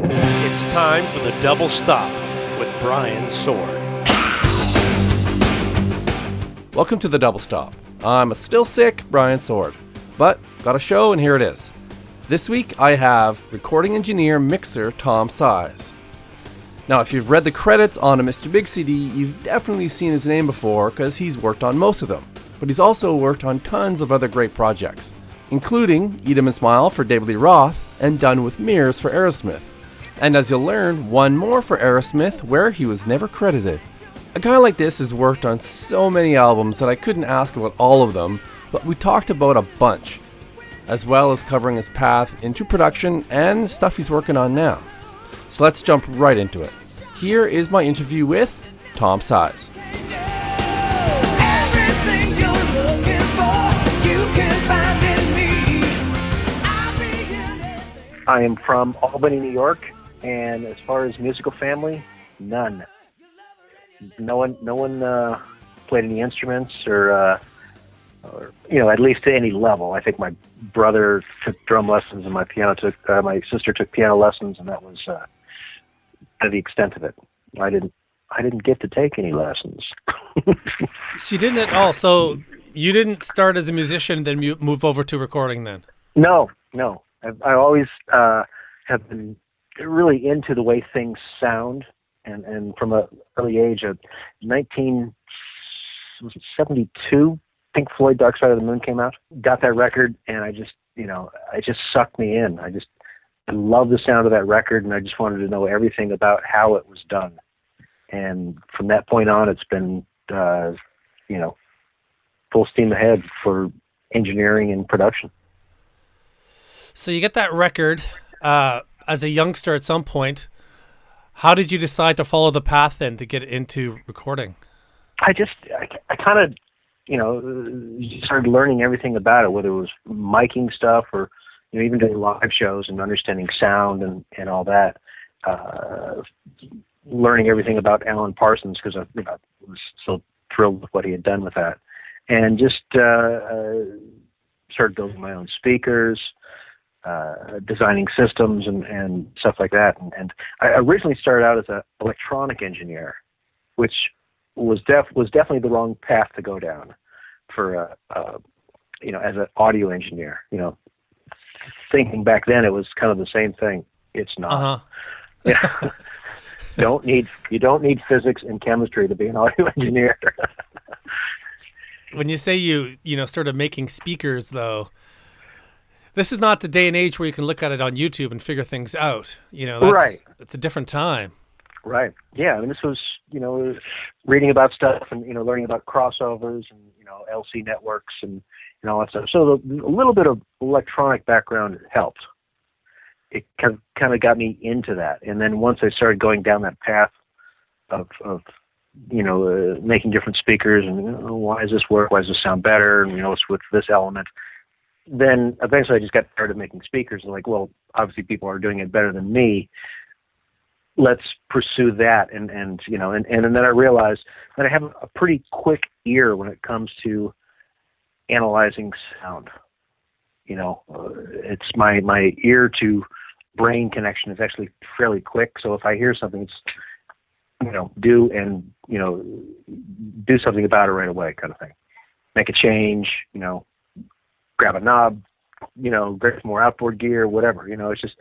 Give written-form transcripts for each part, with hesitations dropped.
It's time for the double stop with Brian Sword. Welcome to the double stop. I'm a still sick Brian Sword, but got a show and here it is. This week I have recording engineer mixer Tom Size. Now, if you've read the credits on a Mr. Big CD, you've definitely seen his name before because he's worked on most of them. But he's also worked on tons of other great projects, including Eat 'Em and Smile for David Lee Roth and Done with Mirrors for Aerosmith. And as you'll learn, one more for Aerosmith where he was never credited. A guy like this has worked on so many albums that I couldn't ask about all of them, but we talked about a bunch, as well as covering his path into production and stuff he's working on now. So let's jump right into it. Here is my interview with Tom Size. I am from Albany, New York, and as far as musical family, none. No one played any instruments or at least to any level. I think my brother took drum lessons, and my sister took piano lessons, and that was to the extent of it. I didn't get to take any lessons. So you didn't at all. So you didn't start as a musician, then you move over to recording then? No. I always have been really into the way things sound, and from an early age of 1972, Pink Floyd Dark Side of the Moon came out. Got that record, and it just sucked me in. I loved the sound of that record, and I just wanted to know everything about how it was done. And from that point on, it's been, full steam ahead for engineering and production. So you get that record as a youngster at some point. How did you decide to follow the path then to get into recording? I kind of, started learning everything about it, whether it was miking stuff or, even doing live shows and understanding sound and all that. Learning everything about Alan Parsons because I was so thrilled with what he had done with that. And just started building my own speakers, designing systems and stuff like that. And I originally started out as an electronic engineer, which was definitely the wrong path to go down for as an audio engineer. Thinking back then it was kind of the same thing. It's not. Uh-huh. Yeah. You don't need physics and chemistry to be an audio engineer. When you say you started making speakers though, this is not the day and age where you can look at it on YouTube and figure things out. Right. It's a different time. Right. Yeah. I mean, this was, reading about stuff and, learning about crossovers and, LC networks and all that stuff. So a little bit of electronic background helped. It kind of got me into that. And then once I started going down that path of making different speakers and why does this work? Why does this sound better? And, it's with this element. Then eventually I just got tired of making speakers. I'm like, well, obviously people are doing it better than me. Let's pursue that. And then I realized that I have a pretty quick ear when it comes to analyzing sound. It's my ear to brain connection is actually fairly quick. So if I hear something, it's, do something about it right away kind of thing. Make a change, grab a knob, grab some more outboard gear, whatever, it's just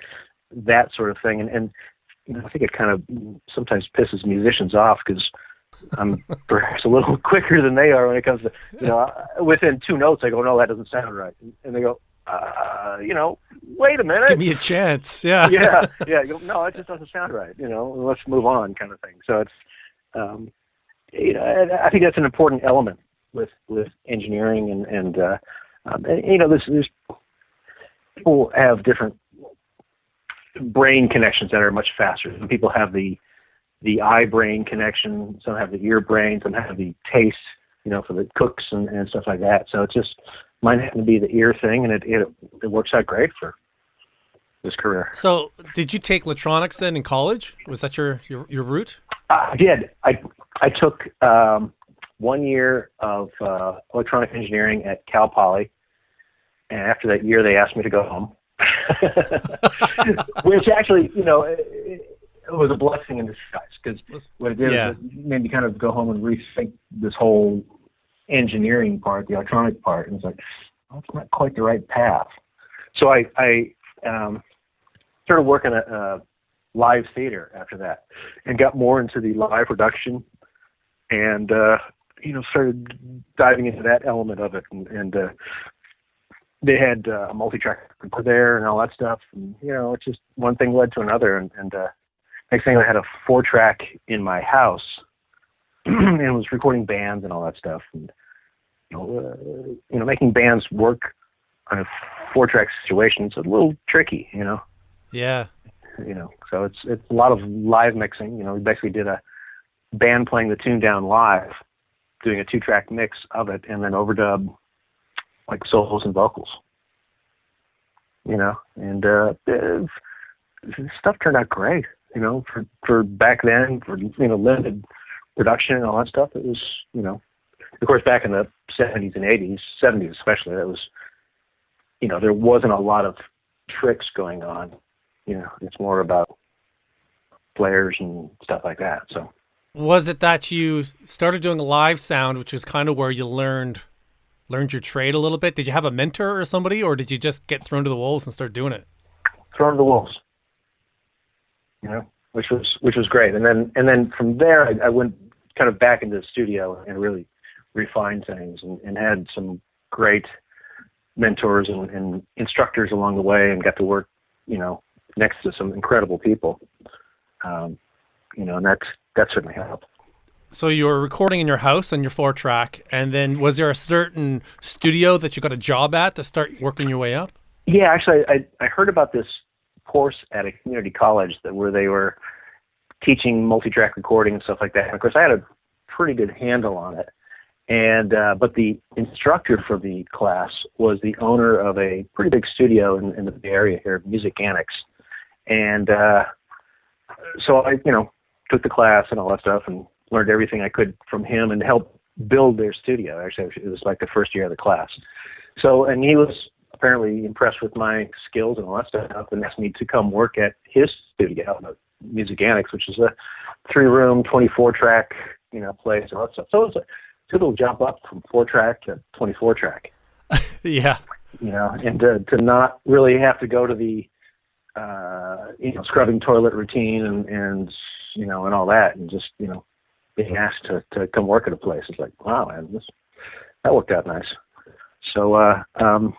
that sort of thing. And I think it kind of sometimes pisses musicians off because I'm perhaps a little quicker than they are when it comes to, within two notes, I go, no, that doesn't sound right. And they go, wait a minute. Give me a chance. Yeah. Yeah. You go, no, it just doesn't sound right. Let's move on kind of thing. So it's, I think that's an important element with engineering and there's people have different brain connections that are much faster. Some people have the eye brain connection, some have the ear brain, some have the taste, for the cooks and stuff like that. So it's just mine happened to be the ear thing, and it works out great for this career. So did you take electronics then in college? Was that your route? I did. I took 1 year of electronic engineering at Cal Poly, and after that year, they asked me to go home. Which actually, was a blessing in disguise, because what it did was it made me kind of go home and rethink this whole engineering part, the electronic part, and it's like, well, it's not quite the right path. So I started working at live theater after that, and got more into the live production, and started diving into that element of it, and they had a multi-track recorder there and all that stuff, and it's just one thing led to another, and next thing I had a 4-track in my house, and was recording bands and all that stuff, and making bands work on a 4-track situation is a little tricky, Yeah. So it's a lot of live mixing. We basically did a band playing the tune down live, doing a 2-track mix of it, and then overdub like solos and vocals. And stuff turned out great. For back then, for limited production and all that stuff, it was of course back in the 70s and 80s, 70s especially, that was there wasn't a lot of tricks going on. It's more about players and stuff like that. So, was it that you started doing live sound, which was kind of where you learned your trade a little bit? Did you have a mentor or somebody, or did you just get thrown to the wolves and start doing it? Thrown to the wolves. Which was great. And then from there, I went kind of back into the studio and really refined things, and had some great mentors and instructors along the way, and got to work, next to some incredible people, and that certainly helped. So you were recording in your house on your 4-track, and then was there a certain studio that you got a job at to start working your way up? Yeah, actually, I heard about this course at a community college where they were teaching multi-track recording and stuff like that. And of course, I had a pretty good handle on it, and but the instructor for the class was the owner of a pretty big studio in the Bay Area here, Music Annex. And so I, took the class and all that stuff, and learned everything I could from him, and helped build their studio. Actually, it was like the first year of the class. So, and he was apparently impressed with my skills and all that stuff, and asked me to come work at his studio, Music Annex, which is a 3-room, 24-track, place and all that stuff. So it was a little jump up from 4-track to 24-track. Yeah. And to not really have to go to the scrubbing toilet routine and all that, and just, being asked to come work at a place. It's like, wow, man, that worked out nice. So, and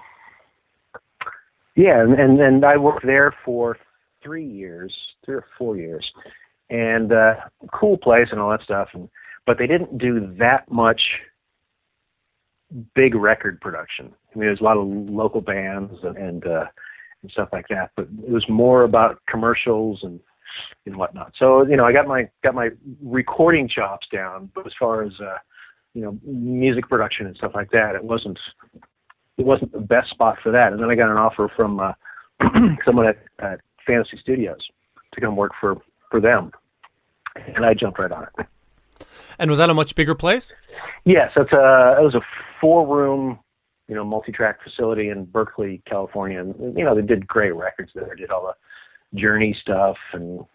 I worked there for 3 or 4 years, and cool place and all that stuff. But they didn't do that much big record production. There's a lot of local bands and stuff like that, but it was more about commercials and whatnot. So, I got my recording chops down, but as far as music production and stuff like that, it wasn't the best spot for that. And then I got an offer from someone at Fantasy Studios to come work for them, and I jumped right on it. And was that a much bigger place? Yes, it was a 4-room, multi-track facility in Berkeley, California. And, they did great records there. Did all the Journey stuff, and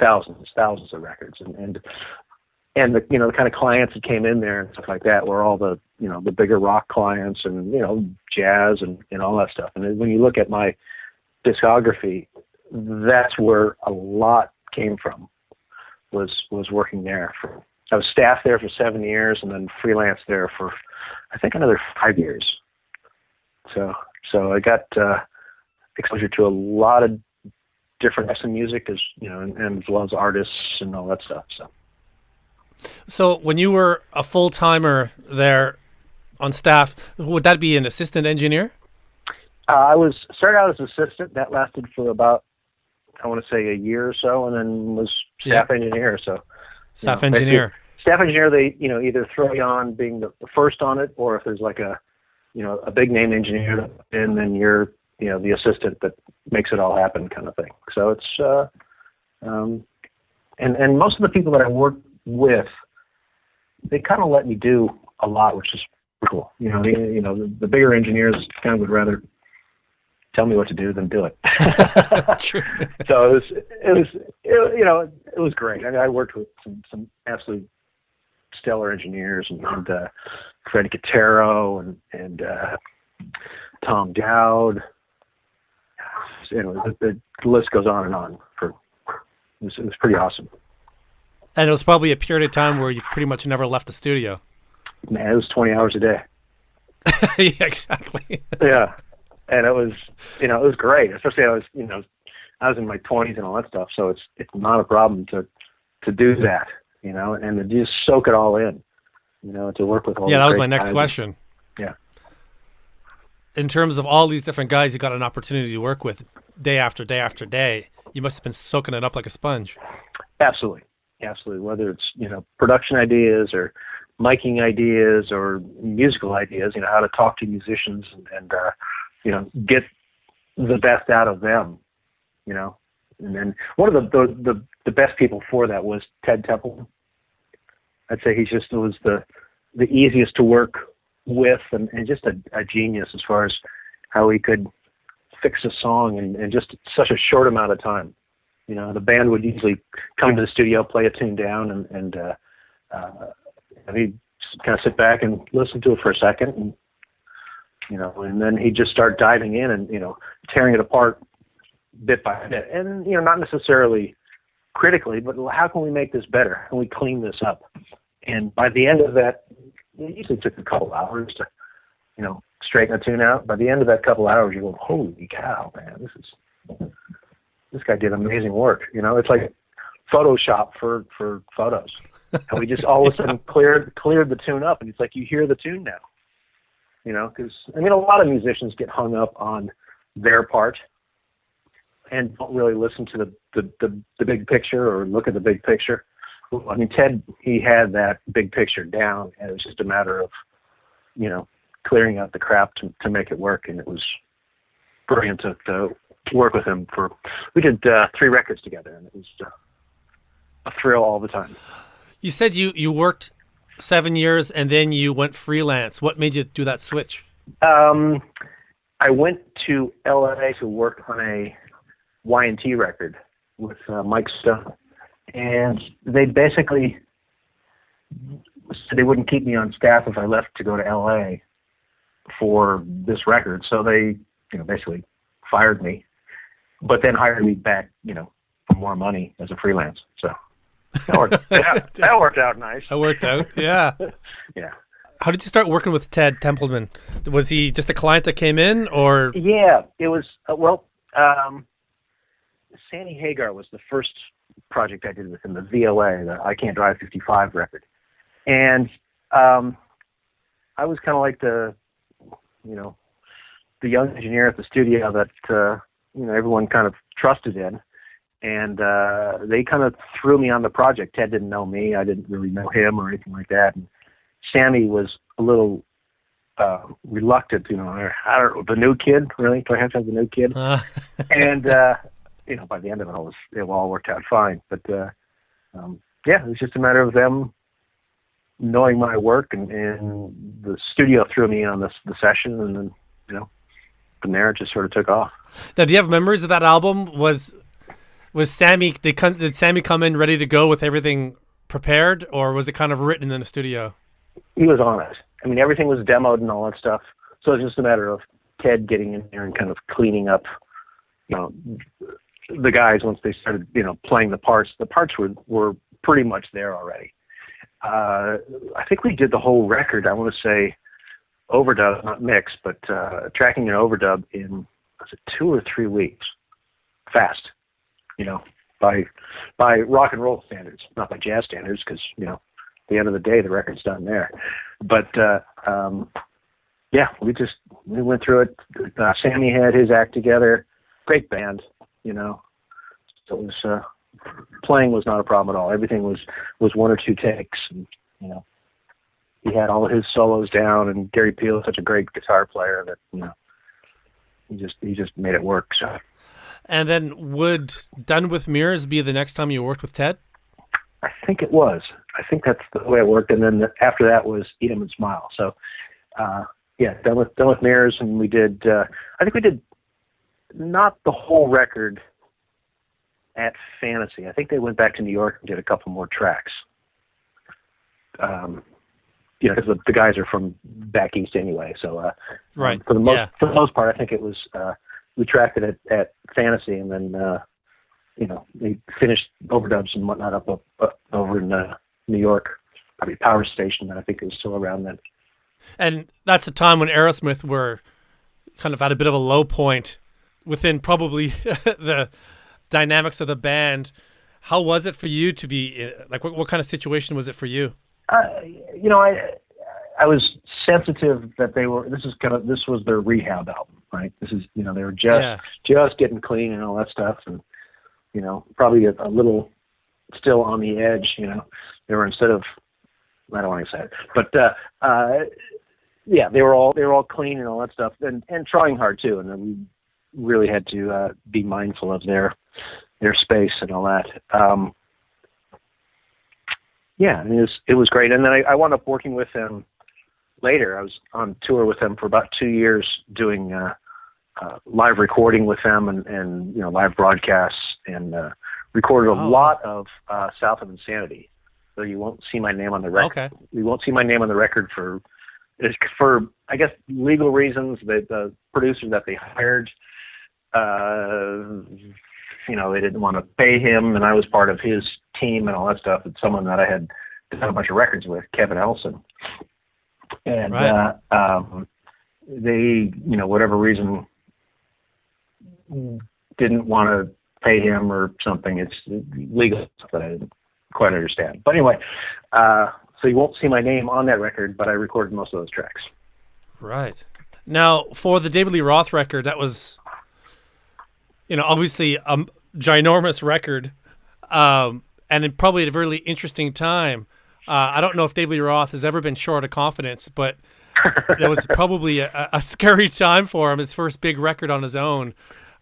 thousands of records. And the, the kind of clients that came in there and stuff like that were all the, the bigger rock clients and, jazz and all that stuff. And when you look at my discography, that's where a lot came from, was working there. I was staff there for 7 years, and then freelance there for, I think, another 5 years. So I got exposure to a lot of different types of music, as and as well as artists and all that stuff. So when you were a full-timer there on staff, would that be an assistant engineer? I started out as assistant. That lasted for about, I want to say, a year or so, and then was staff engineer. So staff engineer. Staff engineer, they either throw you on being the first on it, or if there's like a big name engineer, and then you're the assistant that makes it all happen, kind of thing. So it's and most of the people that I work with, they kind of let me do a lot, which is cool. The bigger engineers kind of would rather tell me what to do, then do it. True. So it was great. I mean, I worked with some absolute stellar engineers and Freddie Cotero and Tom Dowd. The list goes on and on. It was pretty awesome. And it was probably a period of time where you pretty much never left the studio. Man, it was 20 hours a day. Yeah, exactly. Yeah, and it was great. Especially I was in my 20s and all that stuff, so it's not a problem to do that, and to just soak it all in, to work with all. Yeah, that was great my next guys. question. Yeah. In terms of all these different guys you got an opportunity to work with day after day after day, you must have been soaking it up like a sponge. Absolutely. Whether it's production ideas or miking ideas or musical ideas, how to talk to musicians and get the best out of them, And then one of the best people for that was Ted Templeman. I'd say he was the easiest to work with and just a genius as far as how he could fix a song in just such a short amount of time. The band would usually come to the studio, play a tune down, and he'd kind of sit back and listen to it for a second, and then he'd just start diving in and tearing it apart bit by bit, and not necessarily critically, but how can we make this better? How can we clean this up? And by the end of that, it usually took a couple hours to straighten a tune out. By the end of that couple hours, you go, holy cow, man, this guy did amazing work. It's like Photoshop for photos. And we just all of a sudden cleared the tune up, and it's like you hear the tune now. Because a lot of musicians get hung up on their part and don't really listen to the big picture or look at the big picture. Ted, he had that big picture down, and it was just a matter of clearing out the crap to make it work, and it was brilliant to work with him. We did 3 records together, and it was a thrill all the time. You said you worked 7 years and then you went freelance. What made you do that switch? I went to LA to work on a Y&T record with Mike Stone, and they basically said they wouldn't keep me on staff if I left to go to LA for this record. So they, basically fired me, but then hired me back, for more money as a freelance. So that worked out nice. That worked out, yeah. Yeah. How did you start working with Ted Templeman? Was he just a client that came in, or? Yeah, it was, Sammy Hagar was the first project I did with him, the VOA, the I Can't Drive 55 record. And I was kind of like the young engineer at the studio that, everyone kind of trusted in. And they kind of threw me on the project. Ted didn't know me. I didn't really know him or anything like that. And Sammy was a little reluctant, I don't know, the new kid, really? Do I have to have the new kid? And, by the end of it, it all worked out fine. But, it was just a matter of them knowing my work, and the studio threw me on the session, and then, from there it just sort of took off. Now, do you have memories of that album? Was Sammy, did Sammy come in ready to go with everything prepared, or was it kind of written in the studio? He was on it. Everything was demoed and all that stuff. So it's just a matter of Ted getting in there and kind of cleaning up, the guys once they started, playing the parts. The parts were pretty much there already. I think we did the whole record, I want to say, overdub, not mix, but tracking and overdub in, was it 2 or 3 weeks? Fast, by rock and roll standards, not by jazz standards, because, at the end of the day, the record's done there. But, we went through it. Sammy had his act together. Great band, So it was, playing was not a problem at all. Everything was 1 or 2 takes, and, he had all of his solos down, and Gary Peel is such a great guitar player that, he just made it work. So. And then would Done with Mirrors be the next time you worked with Ted? I think it was. I think that's the way it worked. And then after that was Eat 'Em and Smile. So, Done with Mirrors, and we did. I think we did not the whole record at Fantasy. I think they went back to New York and did a couple more tracks. Because the guys are from back east anyway. So, right. For the most part, I think it was we tracked it at Fantasy, and then they finished overdubs and whatnot up over in New York. Probably Power Station, that I think is still around then. And that's a time when Aerosmith were kind of at a bit of a low point within probably the dynamics of the band. How was it for you to be like? What kind of situation was it for you? I was sensitive that they were. This was their rehab album, right? This is they were just getting clean and all that stuff, and probably a little still on the edge. They were instead of, I don't want to say it, but they were all clean and all that stuff, and trying hard too, and we really had to be mindful of their space and all that. It was great. And then I wound up working with them later. I was on tour with them for about 2 years doing live recording with them and live broadcasts, and recorded a lot of South of Insanity. So you won't see my name on the record. Okay. You won't see my name on the record for I guess legal reasons. The producer that they hired, they didn't want to pay him, and I was part of his team and all that stuff. It's someone that I had done a bunch of records with, Kevin Elson. And Right. They, whatever reason, didn't want to pay him or something. It's legal stuff that I didn't quite understand. But anyway, so you won't see my name on that record, but I recorded most of those tracks. Right. Now, for the David Lee Roth record, that was, obviously a ginormous record, and probably at a really interesting time. I don't know if David Lee Roth has ever been short of confidence, but that was probably a scary time for him, his first big record on his own.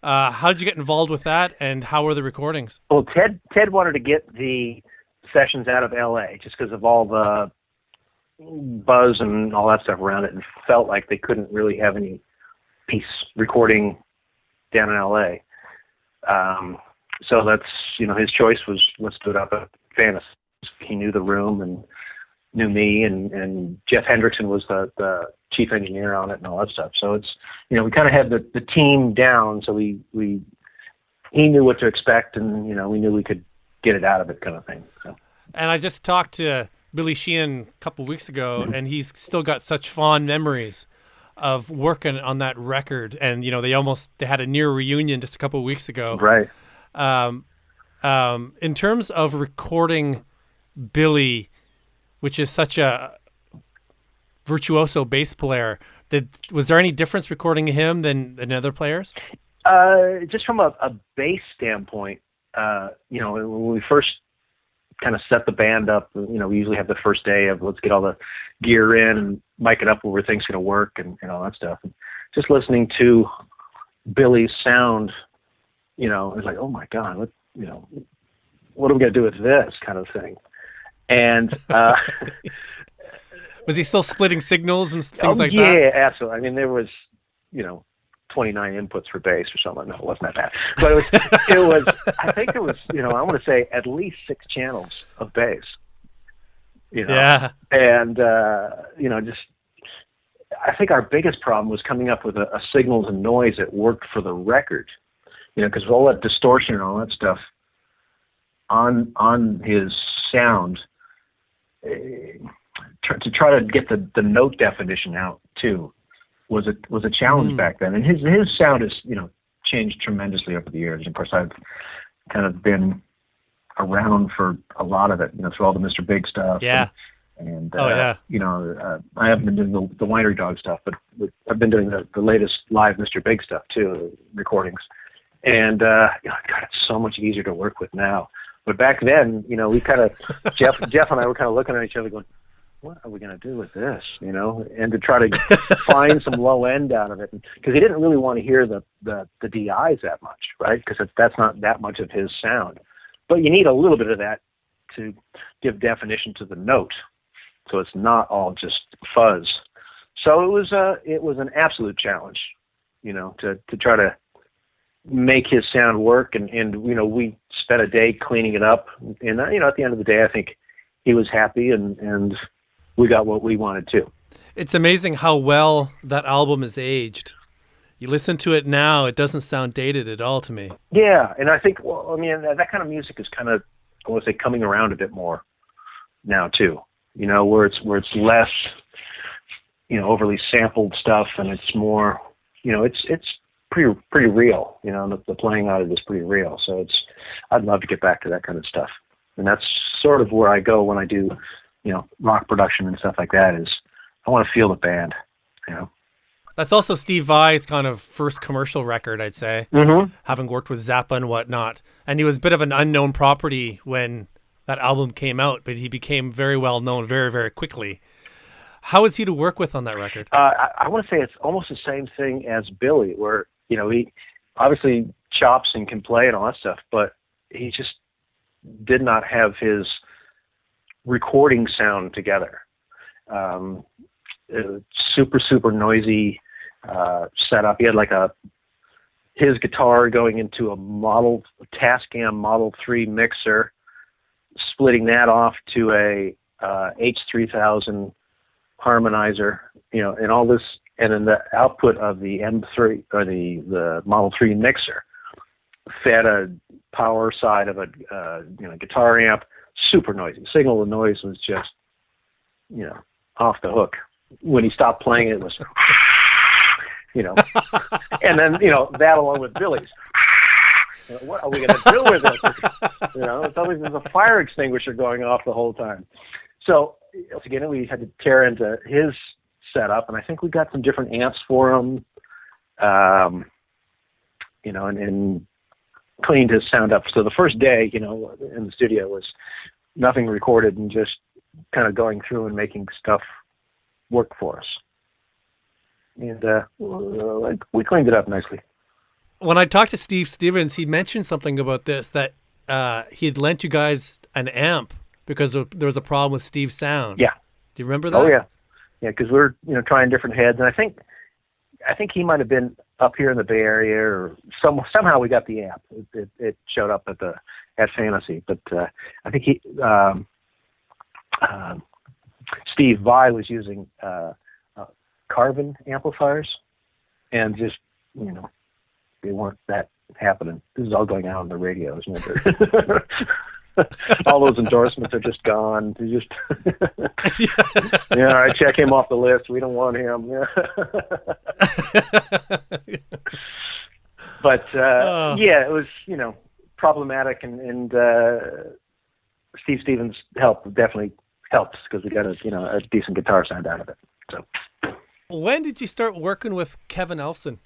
How did you get involved with that, and how were the recordings? Well, Ted wanted to get the sessions out of L.A. just because of all the buzz and all that stuff around it, and felt like they couldn't really have any peace recording down in L.A. So that's, his choice was, let's do it up at Fantasy. He knew the room and knew me, and Jeff Hendrickson was the chief engineer on it and all that stuff. So it's, we kind of had the team down, so he knew what to expect, and, we knew we could get it out of it, kind of thing. So. And I just talked to Billy Sheehan a couple of weeks ago, and he's still got such fond memories of working on that record. And, they had a near reunion just a couple of weeks ago. Right. In terms of recording Billy, which is such a virtuoso bass player, was there any difference recording him than other players? Just from a bass standpoint, when we first kind of set the band up, we usually have the first day of let's get all the gear in and mic it up where things going to work and all that stuff. And just listening to Billy's sound, it's like, oh my God, what are we going to do with this kind of thing? And was he still splitting signals and things like that? Yeah, absolutely. I mean, there was, 29 inputs for bass or something. No, it wasn't that bad. But it was I think it was, I want to say at least 6 channels of bass. Yeah. And, just, I think our biggest problem was coming up with a signals and noise that worked for the record. Because all that distortion and all that stuff on his sound, to try to get the note definition out too was a challenge back then. And his sound has changed tremendously over the years. Of course, I've kind of been around for a lot of it, through all the Mr. Big stuff. Yeah. And I haven't been doing the Winery Dog stuff, but I've been doing the latest live Mr. Big stuff too, recordings. And God, it's so much easier to work with now. But back then, we kind of Jeff and I were kind of looking at each other, going, "What are we going to do with this?" And to try to find some low end out of it, because he didn't really want to hear the DIs that much, right? Because that's not that much of his sound. But you need a little bit of that to give definition to the note, so it's not all just fuzz. So it was an absolute challenge, to try to make his sound work, and we spent a day cleaning it up, and at the end of the day, I think he was happy, and we got what we wanted to. It's amazing how well that album is aged. You listen to it now, it doesn't sound dated at all to me. Yeah, and I think, that kind of music is kind of, I want to say, coming around a bit more now too. Where it's less, overly sampled stuff, and it's more, it's pretty real. The playing on it is pretty real. So I'd love to get back to that kind of stuff, and that's sort of where I go when I do, rock production and stuff like that. Is I want to feel the band, That's also Steve Vai's kind of first commercial record, I'd say, having worked with Zappa and whatnot. And he was a bit of an unknown property when that album came out, but he became very well known very, very quickly. How is he to work with on that record? I want to say it's almost the same thing as Billy, where, he obviously chops and can play and all that stuff, but he just did not have his recording sound together. Super, super noisy setup. He had his guitar going into a Tascam Model 3 mixer, splitting that off to a H3000 harmonizer, and all this, and then the output of the M3 or the Model 3 mixer fed a power side of a guitar amp. Super noisy. Signal to noise was just off the hook. When he stopped playing, it was and then that along with Billy's. What are we going to do with it? It's always there's a fire extinguisher going off the whole time. So again, we had to tear into his setup, and I think we got some different amps for him, and cleaned his sound up. So the first day, in the studio was nothing recorded and just kind of going through and making stuff work for us. And we cleaned it up nicely. When I talked to Steve Stevens, he mentioned something about this, that he had lent you guys an amp because there was a problem with Steve's sound. Yeah. Do you remember that? Oh, yeah. Yeah, because we're trying different heads, and I think he might have been up here in the Bay Area, or somehow we got the amp. It showed up at Fantasy, but I think Steve Vai was using carbon amplifiers, and just they weren't that happening. This is all going out on the radio, isn't it? All those endorsements are just gone. They just all right, check him off the list. We don't want him. But it was problematic, and Steve Stevens' help definitely helped, because we got a decent guitar sound out of it. So, when did you start working with Kevin Elfson?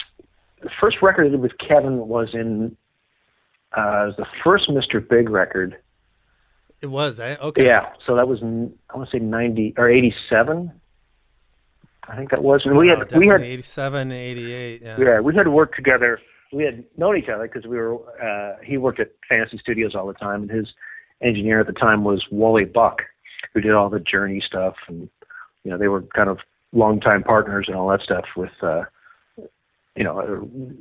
The first record I did with Kevin was in the first Mr. Big record. It was, eh? Okay. Yeah, so that was, I want to say 90 or 87. I think that was. And we had 87, 88. Yeah, we had worked together. We had known each other because he worked at Fantasy Studios all the time, and his engineer at the time was Wally Buck, who did all the Journey stuff, and they were kind of longtime partners and all that stuff with a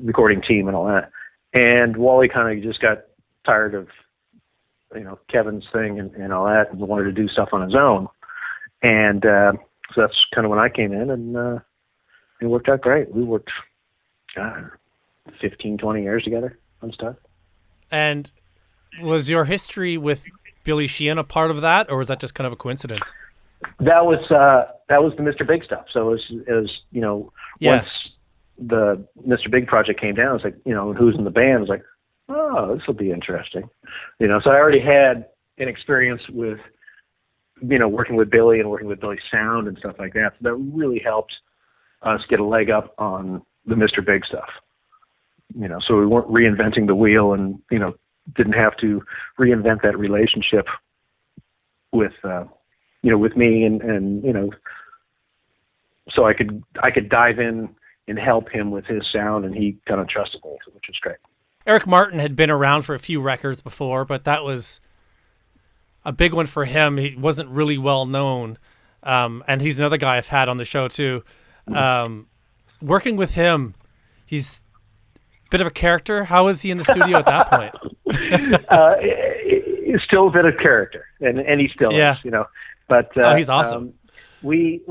recording team and all that. And Wally kind of just got tired of Kevin's thing and all that, and wanted to do stuff on his own. And so that's kind of when I came in, and it worked out great. We worked 15, 20 years together on stuff. And was your history with Billy Sheehan a part of that, or was that just kind of a coincidence? That was the Mr. Big stuff. So it was once the Mr. Big project came down, it's like, who's in the band? It's like, oh, this will be interesting. So I already had an experience with, working with Billy and working with Billy's sound and stuff like that. So that really helped us get a leg up on the Mr. Big stuff. So we weren't reinventing the wheel, and, didn't have to reinvent that relationship with, with me, and so I could dive in and help him with his sound, and he kind of trusted me, which was great. Eric Martin had been around for a few records before, but that was a big one for him. He wasn't really well known, and he's another guy I've had on the show too. Working with him, he's bit of a character. How is he in the studio at that point? He's still a bit of character, and he still is, you know. But he's awesome. We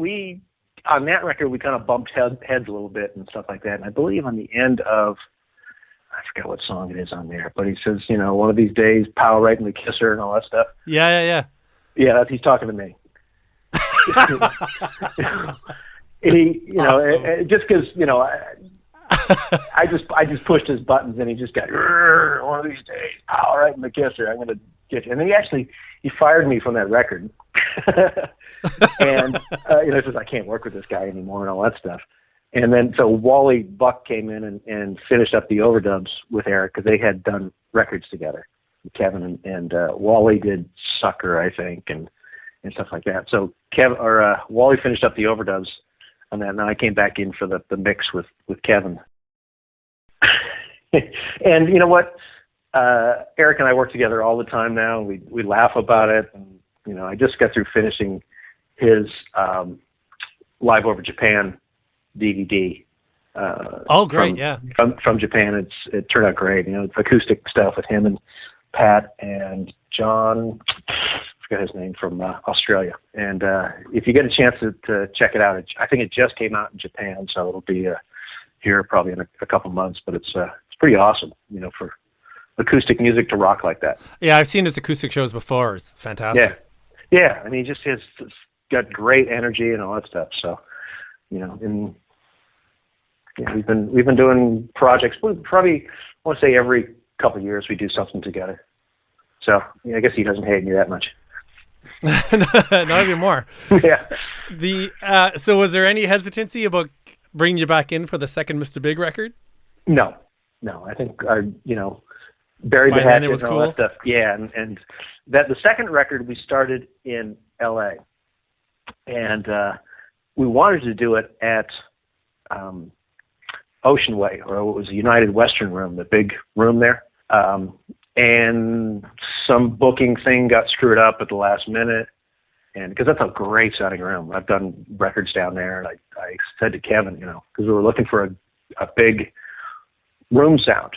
on that record we kind of bumped heads a little bit and stuff like that. And I believe on the end of, I forget what song it is on there, but he says, you know, one of these days, power right in the kisser and all that stuff. Yeah. Yeah, he's talking to me. He, you know, awesome. just because, you know, I just pushed his buttons and he just got, one of these days, power right in the kisser. I'm gonna get you. And then he fired me from that record. And you know, he says I can't work with this guy anymore and all that stuff. And then so Wally Buck came in and finished up the overdubs with Eric because they had done records together. Kevin and Wally did Sucker, I think, and stuff like that. So Wally finished up the overdubs on that, and then I came back in for the mix with Kevin. And you know what? Eric and I work together all the time now. We laugh about it, and you know, I just got through finishing his Live Over Japan DVD. Oh, great! From Japan. It turned out great. You know, it's acoustic stuff with him and Pat and John. I forgot his name, from Australia. And if you get a chance to check it out, I think it just came out in Japan, so it'll be here probably in a couple months. But it's pretty awesome, you know, for acoustic music to rock like that. Yeah, I've seen his acoustic shows before. It's fantastic. Yeah. I mean, he just has got great energy and all that stuff. So, you know, and yeah, we've been doing projects. Probably, I want to say every couple of years we do something together. So yeah, I guess he doesn't hate me that much. Not even more. Yeah. So was there any hesitancy about bringing you back in for the second Mr. Big record? No. I think you know, buried By the then hatchet it was and all cool? that stuff. Yeah, and that the second record we started in L.A. and we wanted to do it at Ocean Way, or what was the United Western Room, the big room there. And some booking thing got screwed up at the last minute, and because that's a great sounding room. I've done records down there, and I said to Kevin, you know, because we were looking for a big room sound,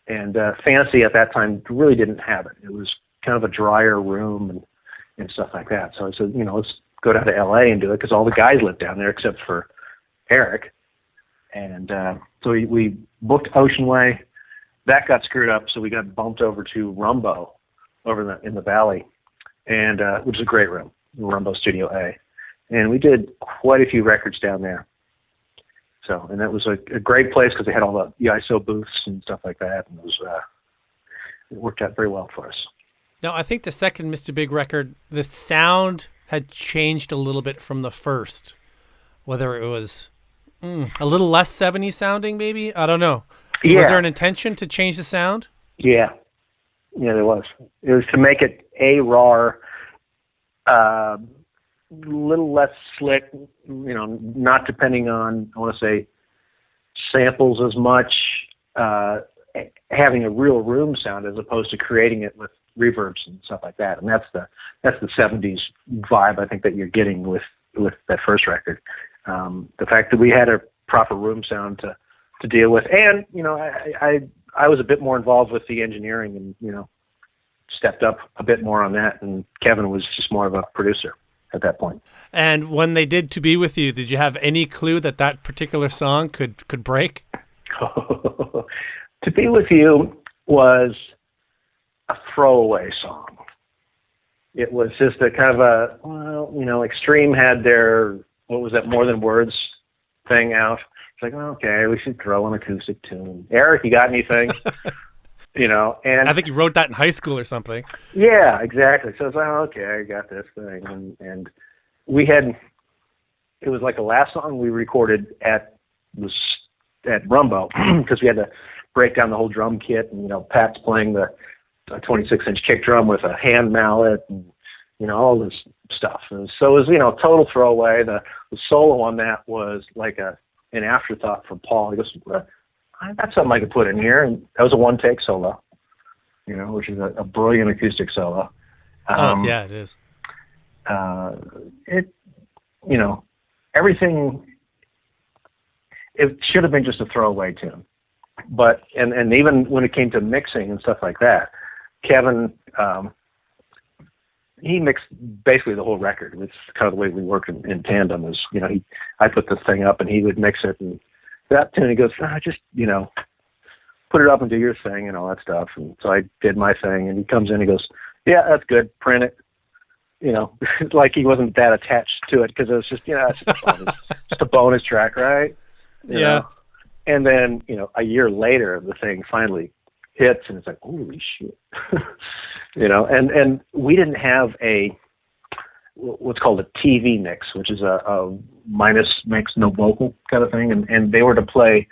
and Fantasy at that time really didn't have it. It was kind of a drier room and stuff like that. So I said, you know, let's go down to L.A. and do it, because all the guys lived down there except for Eric. And so we booked Ocean Way. That got screwed up, so we got bumped over to Rumbo over in the Valley, and which is a great room, Rumbo Studio A. And we did quite a few records down there. So, and that was a great place because they had all the ISO booths and stuff like that, and it worked out very well for us. Now, I think the second Mr. Big record, the sound had changed a little bit from the first, whether it was a little less 70s sounding, maybe? I don't know. Yeah. Was there an intention to change the sound? Yeah, there was. It was to make it raw, little less slick, you know, not depending on, I want to say, samples as much, having a real room sound as opposed to creating it with reverbs and stuff like that. And that's the 70s vibe I think that you're getting with that first record. The fact that we had a proper room sound to deal with, and you know, I was a bit more involved with the engineering, and you know, stepped up a bit more on that, and Kevin was just more of a producer at that point. And when they did To Be With You, did you have any clue that particular song could break? To Be With You was a throwaway song. It was just a kind of Extreme had their, what was that, More Than Words thing out. It's like, okay, we should throw an acoustic tune. Eric, you got anything? You know, and I think you wrote that in high school or something. Yeah, exactly. So it's like, okay, I got this thing, and we had, it was like the last song we recorded at Rumbo because we had to break down the whole drum kit, and you know, Pat's playing the 26-inch kick drum with a hand mallet, and you know, all this stuff. And so it was, you know, total throwaway. The solo on that was like an afterthought from Paul. He goes, I got something I could put in here, and that was a one-take solo, you know, which is a brilliant acoustic solo. Yeah, it is. You know, everything, it should have been just a throwaway tune. but and even when it came to mixing and stuff like that, Kevin, he mixed basically the whole record. It's kind of the way we worked in tandem. Is I put this thing up and he would mix it, and that tune he goes, just put it up and do your thing and all that stuff. And so I did my thing, and he comes in and he goes, yeah, that's good, print it. Like he wasn't that attached to it because it was just it's just a bonus track, right? You know? And then a year later the thing finally hits, and it's like, holy shit. And we didn't have what's called a TV mix, which is a minus mix, no vocal kind of thing, and they were to play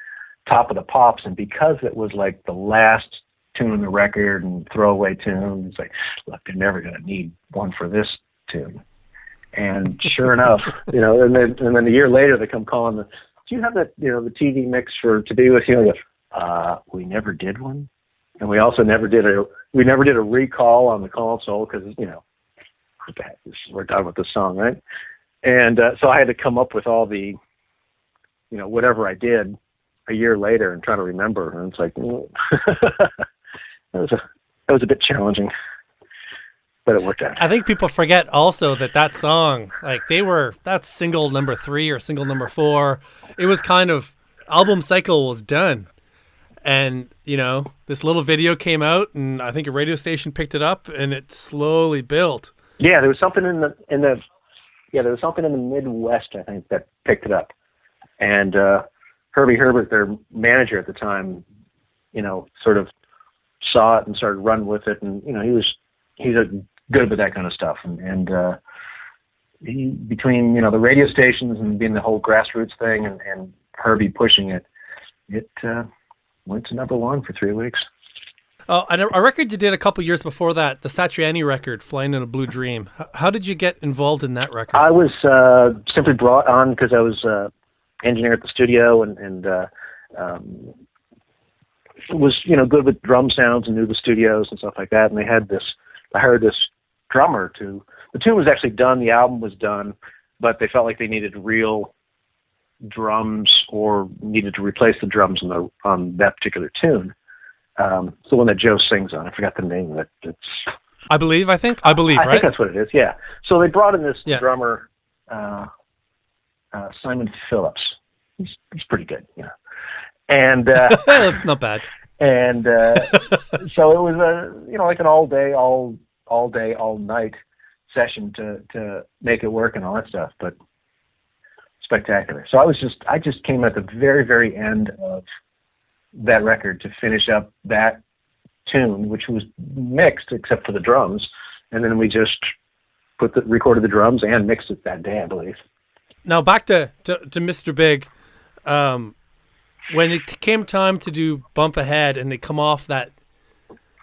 Top of the Pops, and because it was like the last tune in the record and throwaway tune, it's like, look, they're never going to need one for this tune. And sure enough, and then a year later they come calling, do you have that, the TV mix for To Be With You? And I go, we never did one. And we also never did a recall on the console because, what the heck, we're done with this song, right? And so I had to come up with all the, whatever I did a year later and try to remember. And it's like, that was a bit challenging, but it worked out. I think people forget also that song, like that's single number 3 or single number 4. It was kind of, album cycle was done. And, this little video came out, and I think a radio station picked it up, and it slowly built. Yeah, there was something in the Midwest, I think, that picked it up. And Herbie Herbert, their manager at the time, sort of saw it and started running with it, and he's good with that kind of stuff. And he, between the radio stations and being the whole grassroots thing, and Herbie pushing it, went to number 1 for 3 weeks. Oh, and a record you did a couple years before that, the Satriani record, Flying in a Blue Dream. How did you get involved in that record? I was simply brought on because I was engineer at the studio and was good with drum sounds and knew the studios and stuff like that. And they had I heard this drummer the tune was actually done, the album was done, but they felt like they needed real drums or needed to replace the drums on that particular tune. The one that Joe sings on. I forgot the name of it. It's I believe, right? I think that's what it is, yeah. So they brought in this drummer, Simon Phillips. He's pretty good, And not bad. And so it was like an all day, all night session to make it work and all that stuff, but spectacular. So I just came at the very, very end of that record to finish up that tune, which was mixed except for the drums, and then we just recorded the drums and mixed it that day, I believe. Now back to Mr. Big. When it came time to do Bump Ahead and they come off that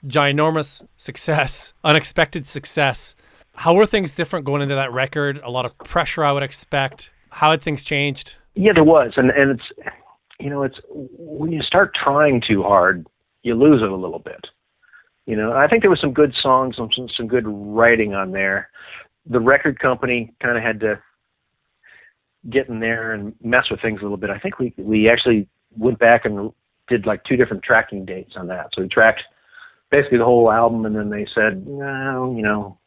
ginormous success, unexpected success, how were things different going into that record? A lot of pressure, I would expect. How had things changed? Yeah, there was, and it's it's when you start trying too hard, you lose it a little bit. I think there was some good songs, some good writing on there. The record company kind of had to get in there and mess with things a little bit. I think we actually went back and did like 2 different tracking dates on that. So we tracked basically the whole album, and then they said, no,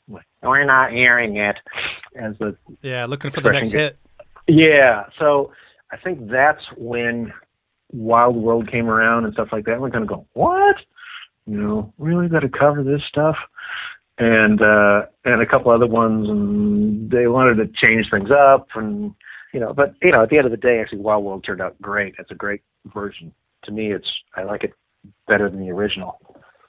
we're not airing it as looking for the next hit. Yeah, so I think that's when Wild World came around and stuff like that. We're kind of going, what? Really got to cover this stuff? And a couple other ones, and they wanted to change things up, and but at the end of the day, actually, Wild World turned out great. It's a great version. To me, I like it better than the original.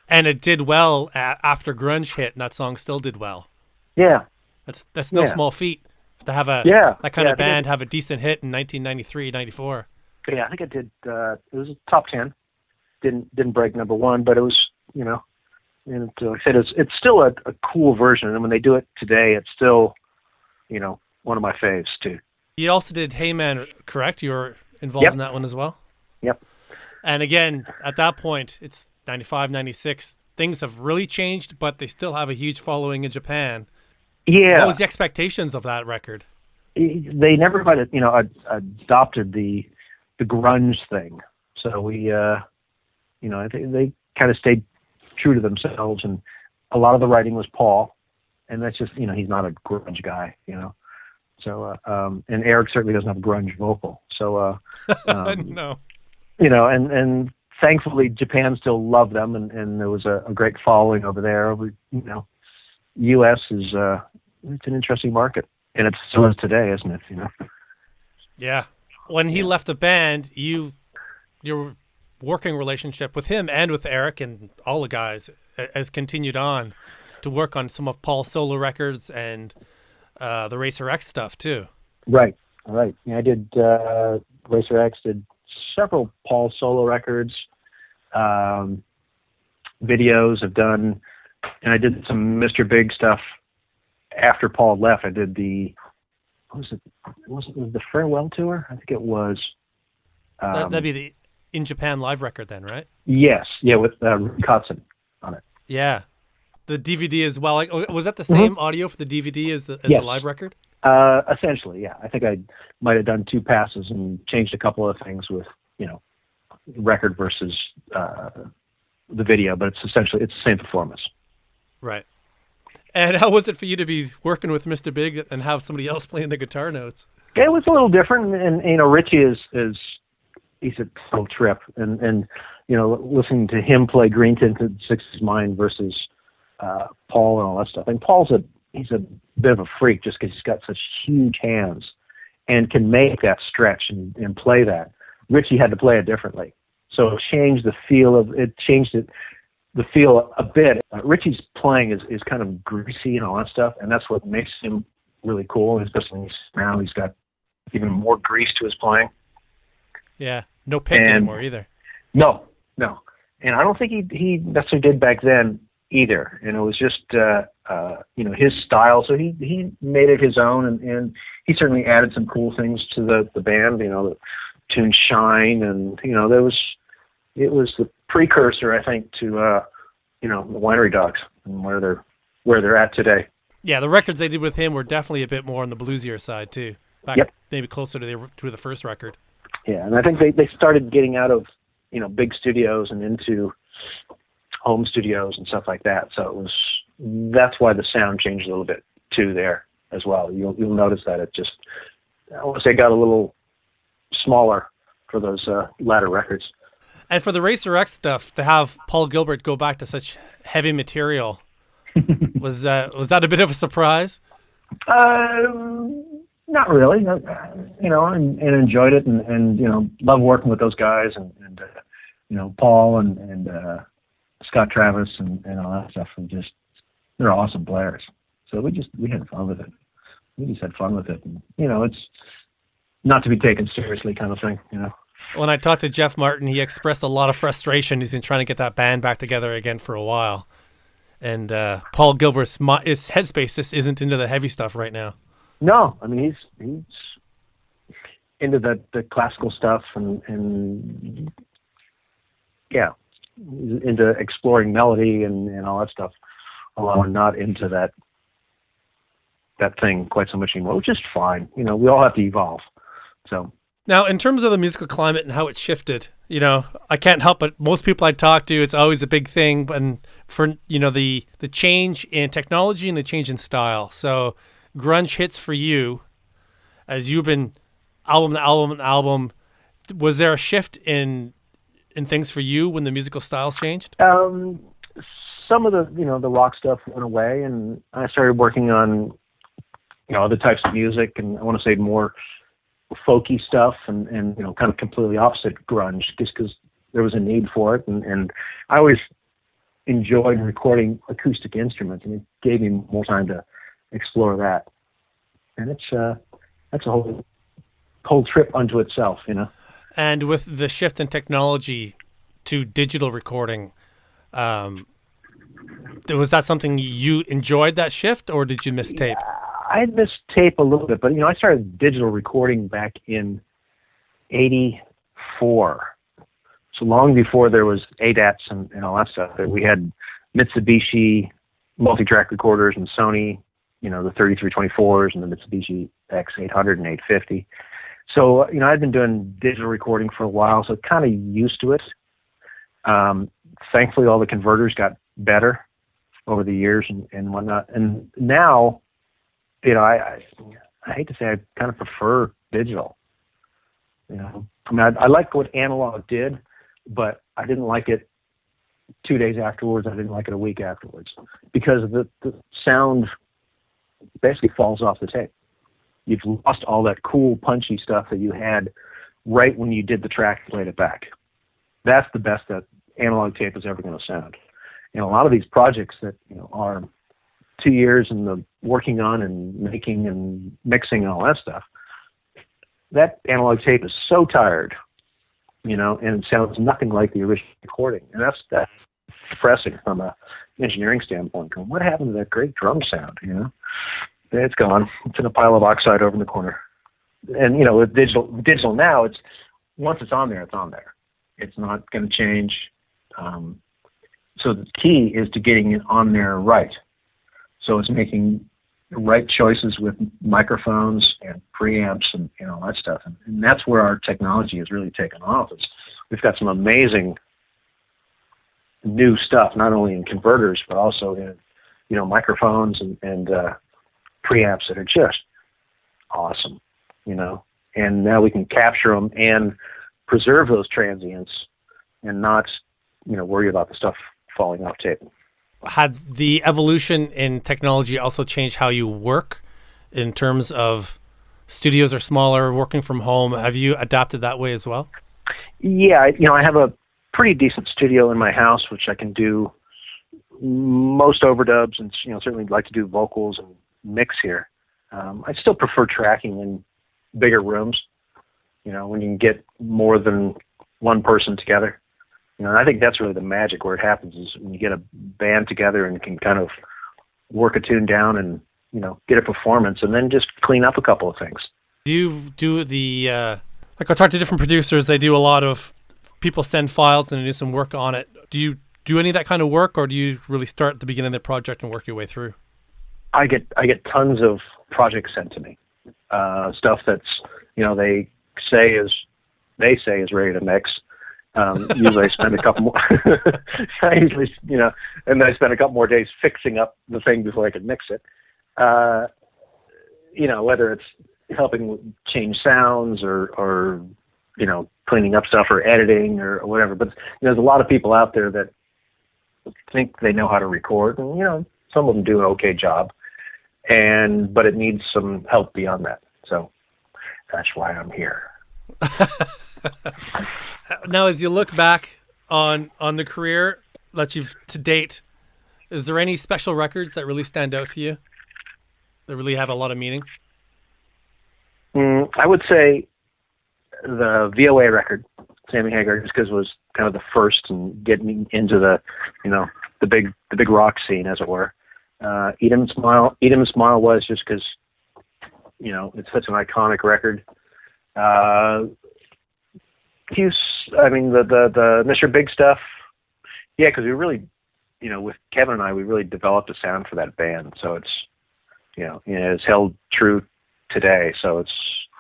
And it did well after grunge hit, and that song still did well. Yeah, that's no small feat to have that kind of band have a decent hit in 1993, 94. Yeah, I think it did. It was a top 10. Didn't break number 1, but it was and like I said, it's still a cool version. And when they do it today, it's still one of my faves too. You also did Hey Man, correct? You were involved in that one as well? Yep. And again, at that point, it's 95, 96. Things have really changed, but they still have a huge following in Japan. Yeah. What was the expectations of that record? They never quite, adopted the grunge thing. So we I think they kind of stayed true to themselves, and a lot of the writing was Paul, and that's just, he's not a grunge guy, So, and Eric certainly doesn't have a grunge vocal. So, No. And thankfully Japan still loved them, and there was a great following over there. U.S. is it's an interesting market, and it still is today, isn't it? Yeah. When he left the band, your working relationship with him and with Eric and all the guys has continued on to work on some of Paul's solo records and the Racer X stuff too. Right. Yeah, I did Racer X, did several Paul solo records, videos I've done, and I did some Mr. Big stuff after Paul left. I did the the farewell tour? I think it was. That'd be the In Japan live record then, right? Yes, yeah, with Rick Hudson on it. Yeah, the DVD as well. Like, was that the same audio for the DVD as the live record? Essentially, yeah. I think I might have done 2 passes and changed a couple of things with record versus the video, but it's the same performance. Right. And how was it for you to be working with Mr. Big and have somebody else playing the guitar notes? It was a little different, and Richie is he's a total trip, and listening to him play Green Tinted Sixties Mind versus Paul and all that stuff. And he's a bit of a freak just because he's got such huge hands and can make that stretch and play that. Richie had to play it differently, so it changed the feel the feel a bit. Richie's playing is kind of greasy and all that stuff, and that's what makes him really cool. Especially now he's got even more grease to his playing. Yeah, no pick anymore either. No, and I don't think he necessarily did back then either. And it was just his style. So he made it his own, and he certainly added some cool things to the band. The tune Shine, and it was the precursor, I think, to the Winery Dogs and where they're at today. Yeah, the records they did with him were definitely a bit more on the bluesier side too. Maybe closer to the first record. Yeah, and I think they started getting out of big studios and into home studios and stuff like that. So that's why the sound changed a little bit too there as well. You'll notice that it just, I want to say, got a little smaller for those latter records. And for the Racer X stuff, to have Paul Gilbert go back to such heavy material, was that a bit of a surprise? Not really. And enjoyed it, and love working with those guys, and Paul and Scott Travis and all that stuff. They're awesome players. So we had fun with it. We just had fun with it. And, it's not to be taken seriously kind of thing. When I talked to Jeff Martin, he expressed a lot of frustration. He's been trying to get that band back together again for a while. And Paul Gilbert's his headspace just isn't into the heavy stuff right now. No, I mean he's into the classical stuff and yeah, into exploring melody and all that stuff. Although I'm not into that thing quite so much anymore, which is fine. We all have to evolve. So. Now, in terms of the musical climate and how it's shifted, I can't help but most people I talk to, it's always a big thing. And for the change in technology and the change in style. So grunge hits for you, as you've been album to album to album. Was there a shift in things for you when the musical styles changed? Some of the rock stuff went away, and I started working on other types of music, and I want to say more folky stuff, and kind of completely opposite grunge, just because there was a need for it, and I always enjoyed recording acoustic instruments, and it gave me more time to explore that, and that's a whole trip unto itself, And with the shift in technology to digital recording, was that something you enjoyed, that shift, or did you miss tape? I missed tape a little bit, but I started digital recording back in '84. So long before there was ADATs and all that stuff. We had Mitsubishi multi-track recorders and Sony, the 3324s and the Mitsubishi X800 and 850. So I'd been doing digital recording for a while, so kind of used to it. Thankfully, all the converters got better over the years and whatnot. And now, I hate to say, I kind of prefer digital. I mean, I like what analog did, but I didn't like it 2 days afterwards. I didn't like it a week afterwards because the sound basically falls off the tape. You've lost all that cool, punchy stuff that you had right when you did the track and played it back. That's the best that analog tape is ever going to sound. And a lot of these projects that are 2 years in the working on and making and mixing and all that stuff, that analog tape is so tired, and it sounds nothing like the original recording. And that's depressing from a engineering standpoint. What happened to that great drum sound? It's gone. It's in a pile of oxide over in the corner. And with digital now, it's once it's on there, it's on there. It's not going to change. So the key is to getting it on there right. So it's making the right choices with microphones and preamps and all that stuff. And that's where our technology has really taken off. We've got some amazing new stuff, not only in converters, but also in, microphones and preamps that are just awesome, and now we can capture them and preserve those transients and not, worry about the stuff falling off tape. Had the evolution in technology also changed how you work in terms of studios are smaller, working from home? Have you adapted that way as well? Yeah, I have a pretty decent studio in my house, which I can do most overdubs and, certainly like to do vocals and mix here. I still prefer tracking in bigger rooms, when you can get more than one person together. I think that's really the magic where it happens is when you get a band together and can kind of work a tune down and, get a performance and then just clean up a couple of things. Do you do the, like I talk to different producers, they do a lot of people send files and do some work on it. Do you do any of that kind of work, or do you really start at the beginning of the project and work your way through? I get tons of projects sent to me, stuff that's, they say is ready to mix. Usually I spend a couple more, and then I spend a couple more days fixing up the thing before I can mix it. Whether it's helping change sounds or cleaning up stuff or editing or whatever. But there's a lot of people out there that think they know how to record, and some of them do an okay job, but it needs some help beyond that. So that's why I'm here. Now, as you look back on the career that you've to date, is there any special records that really stand out to you that really have a lot of meaning? I would say the VOA record, Sammy Hagar, just because it was kind of the first and getting me into the big rock scene, as it were. Eat 'Em Smile was just because, it's such an iconic record. The Mr. Big stuff, yeah, because we really, with Kevin and I, we really developed a sound for that band. So it's, it's held true today. So it's,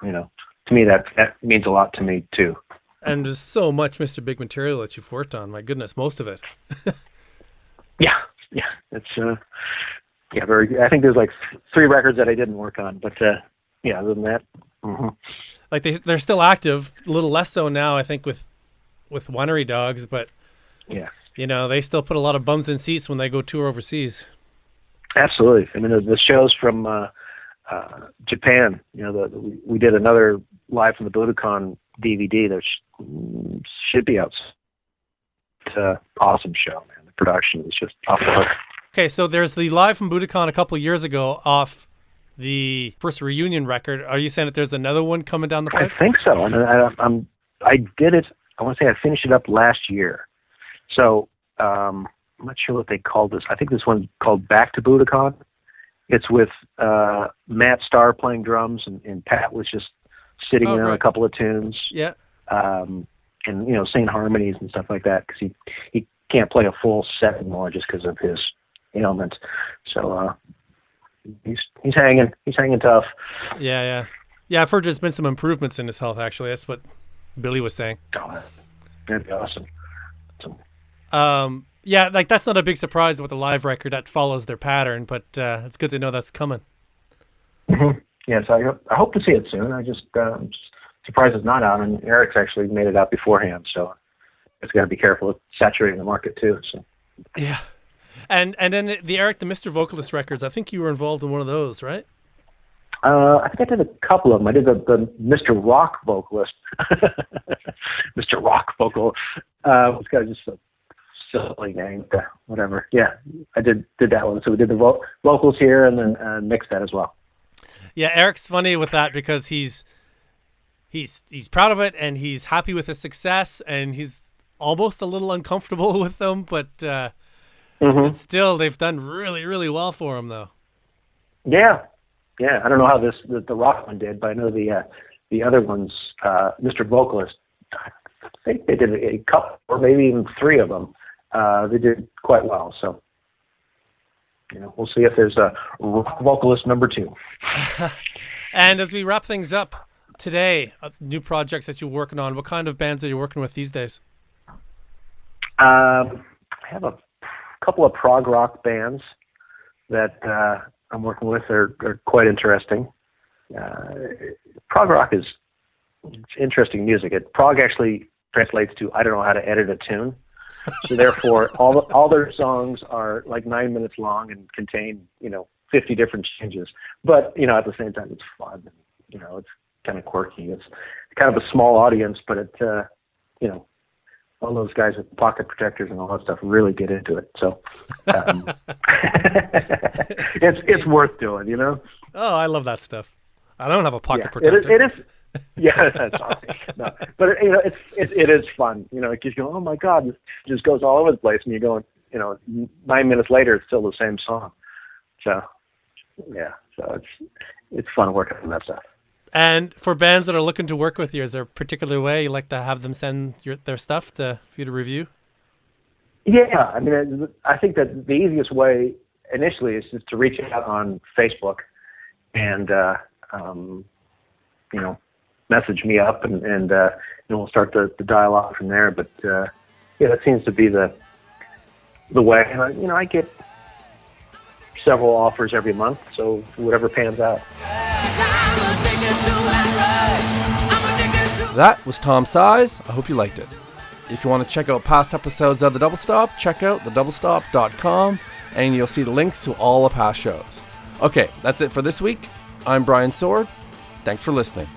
to me, that means a lot to me too. And there's so much Mr. Big material that you've worked on. My goodness, most of it. Yeah, it's very. I think there's like 3 records that I didn't work on, but other than that, like they're still active. A little less so now, I think, with Winery Dogs, but yeah, they still put a lot of bums in seats when they go tour overseas. Absolutely. I mean, the shows from Japan. We did another Live from the Budokan DVD that should be out. It's an awesome show, man. The production is just off the hook. Okay, so there's the Live from Budokan a couple of years ago off the first reunion record. Are you saying that there's another one coming down the pipe? I think so. And I did it. I want to say I finished it up last year. So I'm not sure what they called this. I think this one's called Back to Budokan. It's with Matt Starr playing drums, and Pat was just sitting in on a couple of tunes. Yeah. And singing harmonies and stuff like that, because he can't play a full set anymore just because of his ailment. So he's hanging tough. Yeah. I've heard there's been some improvements in his health. Actually, that's what Billy was saying. Oh, that'd be awesome. So Yeah, like that's not a big surprise with a live record that follows their pattern, but it's good to know that's coming. Mm-hmm. Yes, I hope to see it soon. I'm just surprised it's not out, and Eric's actually made it out beforehand, so it's got to be careful of saturating the market too. So yeah, and then the Eric the Mr. Vocalist records. I think you were involved in one of those, right? I think I did a couple of them. I did the Mr. Rock Vocalist, Mr. Rock Vocal. It's got just a silly name, whatever. Yeah, I did that one. So we did the vocals here, and then mixed that as well. Yeah, Eric's funny with that because he's proud of it and he's happy with his success and he's almost a little uncomfortable with them, but it's still they've done really, really well for him though. Yeah. I don't know how the rock one did, but I know the other ones, Mr. Vocalist, I think they did a couple or maybe even three of them. They did quite well. So, we'll see if there's a rock vocalist number 2. And as we wrap things up today, new projects that you're working on, what kind of bands are you working with these days? I have a couple of prog rock bands that I'm working with. Are quite interesting. Prog rock it's interesting music. Prog actually translates to I don't know how to edit a tune. So therefore, all their songs are like 9 minutes long and contain 50 different changes. But at the same time, it's fun. It's kind of quirky. It's kind of a small audience, but it all those guys with pocket protectors and all that stuff really get into it. So it's worth doing. Oh, I love that stuff. I don't have a pocket protector. It is. Yeah, that's all right. No, but it is fun. It just go, oh my God, this just goes all over the place, and you're going, 9 minutes later, it's still the same song. So yeah, it's fun working on that stuff. And for bands that are looking to work with you, is there a particular way you like to have them send their stuff for you to review? Yeah, I think that the easiest way initially is just to reach out on Facebook and message me up, and we'll start the dialogue from there. But that seems to be the way. And I get several offers every month, so whatever pans out. That was Tom Size. I hope you liked it. If you want to check out past episodes of The Double Stop, check out thedoublestop.com and you'll see the links to all the past shows. Okay, that's it for this week. I'm Brian Sword. Thanks for listening.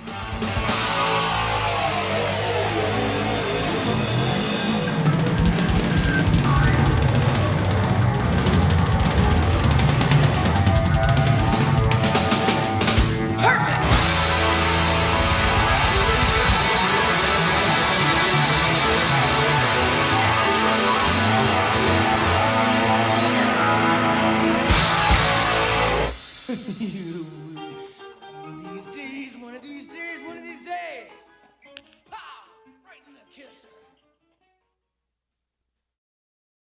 You